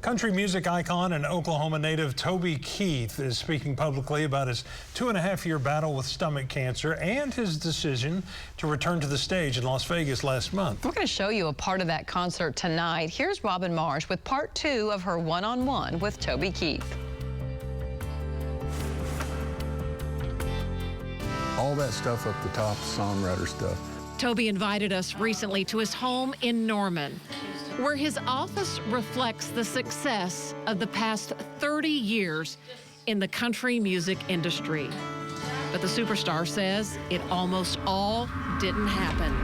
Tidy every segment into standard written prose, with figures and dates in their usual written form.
Country music icon and Oklahoma native Toby Keith is speaking publicly about his 2.5-year battle with stomach cancer and his decision to return to the stage in Las Vegas last month. We're going to show you a part of that concert tonight. Here's Robin Marsh with part 2 of her one-on-one with Toby Keith. All that stuff up the top, songwriter stuff. Toby invited us recently to his home in Norman, where his office reflects the success of the past 30 years in the country music industry. But the superstar says it almost all didn't happen.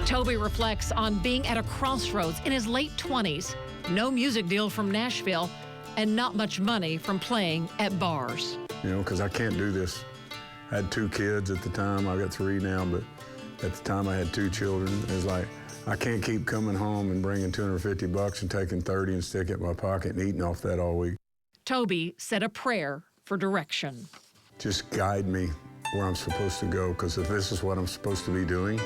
Toby reflects on being at a crossroads in his late 20s, no music deal from Nashville, and not much money from playing at bars. You know, because I can't do this. I had 2 kids at the time. I got 3 now, but at the time I had 2 children. It was like, I can't keep coming home and bringing $250 and taking 30 and sticking it in my pocket and eating off that all week. Toby said a prayer for direction. Just guide me where I'm supposed to go, because if this is what I'm supposed to be doing,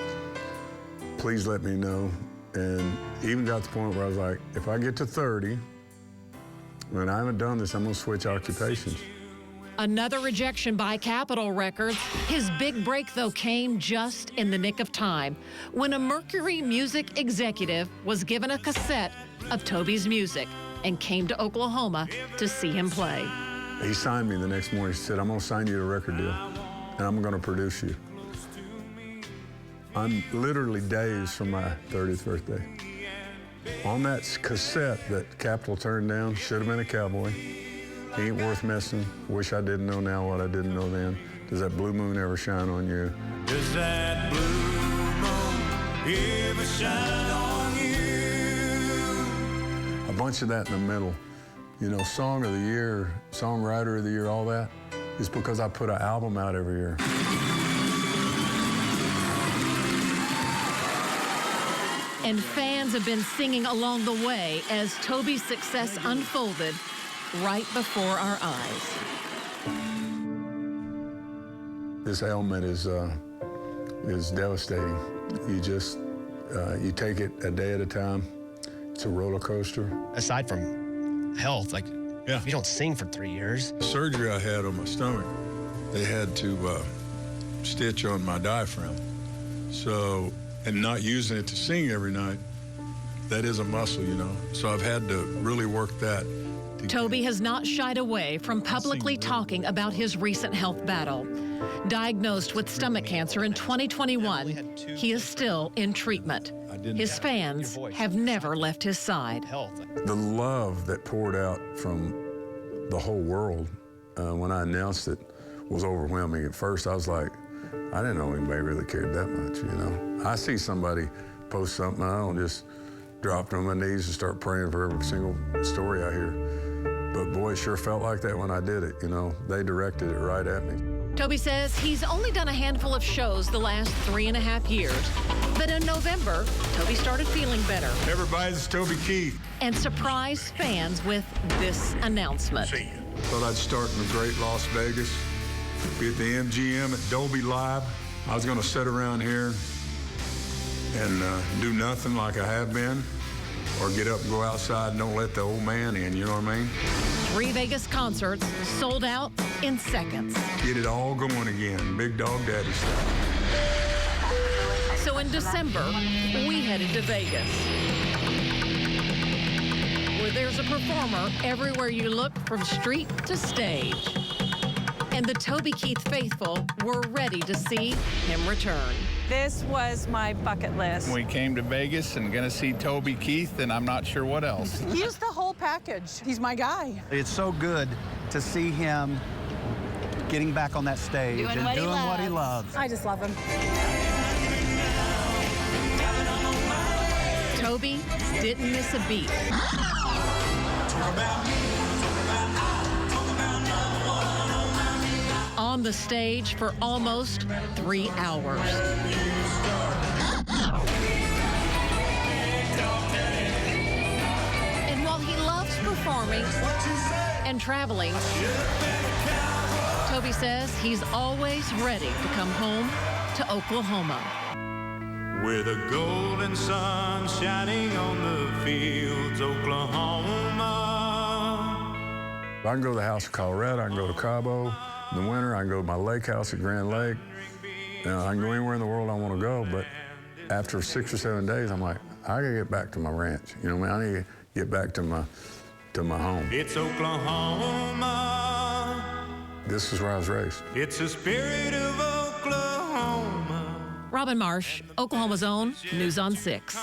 please let me know. And even got to the point where I was like, if I get to 30, when I haven't done this, I'm gonna switch occupations. Another rejection by Capitol Records. His big break, though, came just in the nick of time when a Mercury music executive was given a cassette of Toby's music and came to Oklahoma to see him play. He signed me the next morning. He said, I'm going to sign you a record deal, and I'm going to produce you. I'm literally days from my 30th birthday. On that cassette that Capitol turned down, should have been a cowboy. He ain't worth missing. Wish I didn't know now what I didn't know then. Does that blue moon ever shine on you? Does that blue moon ever shine on you? A bunch of that in the middle. You know, Song of the Year, Songwriter of the Year, all that is because I put an album out every year. And fans have been singing along the way as Toby's success unfolded right before our eyes. This ailment is devastating. You just, you take it a day at a time. It's a roller coaster. Aside from health, like, if you don't sing for 3 years. The surgery I had on my stomach, they had to stitch on my diaphragm. So, and not using it to sing every night, that is a muscle, you know. So I've had to really work that. Toby has not shied away from publicly talking about his recent health battle. Diagnosed with stomach cancer in 2021, he is still in treatment. His fans have never left his side. The love that poured out from the whole world when I announced it was overwhelming. At first, I was like, I didn't know anybody really cared that much, you know. I see somebody post something, I don't just drop on my knees and start praying for every single story I hear. But boy, it sure felt like that when I did it, you know. They directed it right at me. Toby says he's only done a handful of shows the last 3.5 years. But in November, Toby started feeling better. Everybody, this is Toby Keith. And surprised fans with this announcement. Thought I'd start in the great Las Vegas, be at the MGM at Dolby Live. I was gonna sit around here and do nothing like I have been, or get up and go outside and don't let the old man in, you know what I mean? 3 Vegas concerts sold out in seconds. Get it all going again, Big Dog Daddy style. So in December, we headed to Vegas, where there's a performer everywhere you look from street to stage. And the Toby Keith faithful were ready to see him return. This was my bucket list. We came to Vegas and gonna see Toby Keith, and I'm not sure what else. He's the whole package. He's my guy. It's so good to see him getting back on that stage doing what he loves. I just love him. Toby didn't miss a beat. On the stage for almost 3 hours. And while he loves performing and traveling, Toby says he's always ready to come home to Oklahoma. With a golden sun shining on the fields, Oklahoma I can go to the house in Colorado, I can go to Cabo. In the winter, I can go to my lake house at Grand Lake. You know, I can go anywhere in the world I want to go, but after 6 or 7 days, I'm like, I gotta get back to my ranch. You know what I mean? I need to get back to my home. It's Oklahoma. This is where I was raised. It's the spirit of Oklahoma. Robin Marsh, Oklahoma's own News on 6.